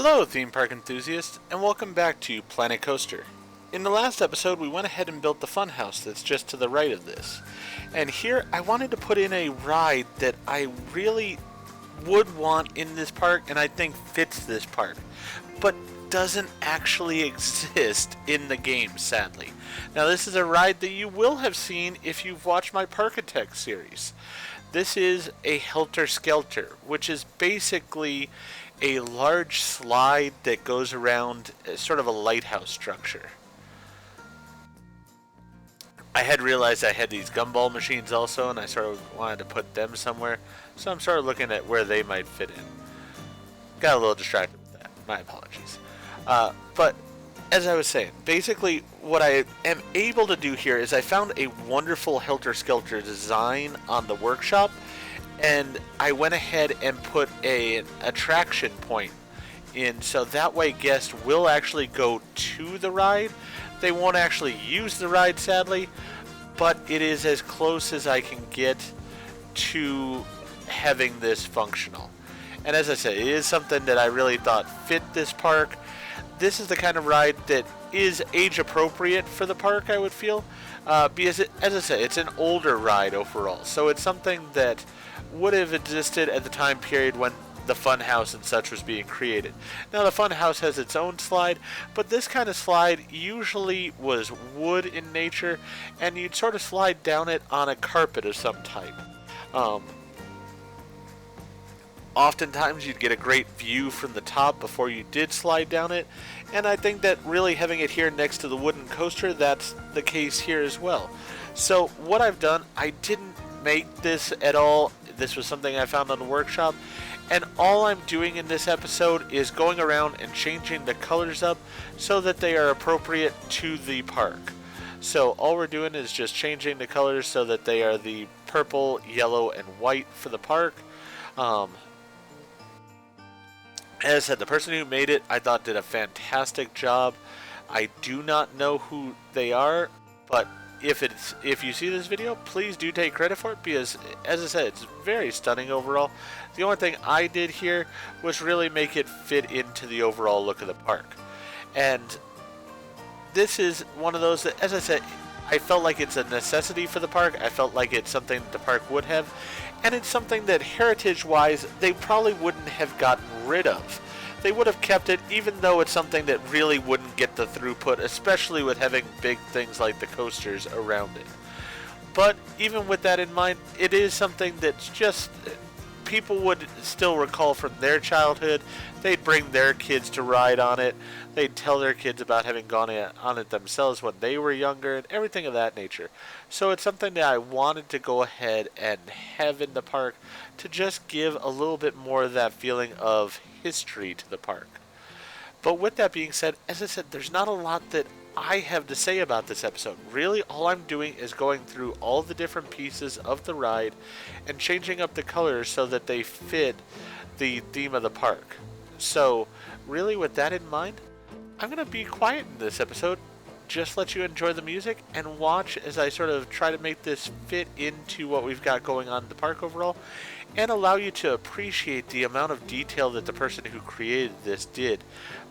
Hello, theme park enthusiasts, and welcome back to Planet Coaster. In the last episode, we went ahead and built the funhouse that's just to the right of this. And here, I wanted to put in a ride that I really would want in this park, and I think fits this park, but doesn't actually exist in the game, sadly. Now, this is a ride that you will have seen if you've watched my Parkitect series. This is a Helter Skelter, which is basically a large slide that goes around sort of a lighthouse structure. I had realized I had these gumball machines also, and I sort of wanted to put them somewhere, so I'm sort of looking at where they might fit in. Got a little distracted with that. My apologies. But as I was saying, basically what I am able to do here is I found a wonderful Helter Skelter design on the workshop, and I went ahead and put an attraction point in, so that way guests will actually go to the ride. They won't actually use the ride, sadly, but it is as close as I can get to having this functional. And as I said, it is something that I really thought fit this park. This is the kind of ride that is age appropriate for the park, I would feel, because as I said, it's an older ride overall, so it's something that would have existed at the time period when the funhouse and such was being created. Now, the funhouse has its own slide, but this kind of slide usually was wood in nature, and you'd sort of slide down it on a carpet of some type. Oftentimes you'd get a great view from the top before you did slide down it, and I think that really having it here next to the wooden coaster, that's the case here as well. So what I've done, I didn't make this at all. This was something I found on the workshop, and all I'm doing in this episode is going around and changing the colors up so that they are appropriate to the park. So all we're doing is just changing the colors so that they are the purple, yellow, and white for the park. As I said, the person who made it, I thought, did a fantastic job. I do not know who they are, but if you see this video, please do take credit for it, because as I said, it's very stunning overall. The only thing I did here was really make it fit into the overall look of the park. And this is one of those that, as I said, I felt like it's a necessity for the park. I felt like it's something that the park would have, and it's something that heritage-wise they probably wouldn't have gotten rid of. They would have kept it, even though it's something that really wouldn't get the throughput, especially with having big things like the coasters around it. But even with that in mind, it is something that's just people would still recall from their childhood. They'd bring their kids to ride on it. They'd tell their kids about having gone on it themselves when they were younger and everything of that nature. So it's something that I wanted to go ahead and have in the park to just give a little bit more of that feeling of history to the park. But with that being said, as I said, there's not a lot that I have to say about this episode. Really, all I'm doing is going through all the different pieces of the ride and changing up the colors so that they fit the theme of the park. So really, with that in mind, I'm going to be quiet in this episode, just let you enjoy the music and watch as I sort of try to make this fit into what we've got going on in the park overall, and allow you to appreciate the amount of detail that the person who created this did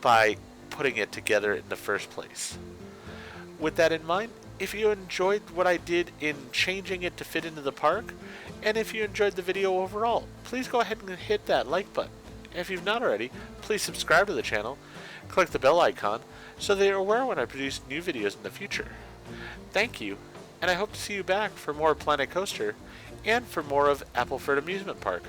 by putting it together in the first place. With that in mind, if you enjoyed what I did in changing it to fit into the park, and if you enjoyed the video overall, please go ahead and hit that like button. And if you've not already, please subscribe to the channel, click the bell icon, so that you're aware when I produce new videos in the future. Thank you, and I hope to see you back for more Planet Coaster, and for more of Appleford Amusement Park.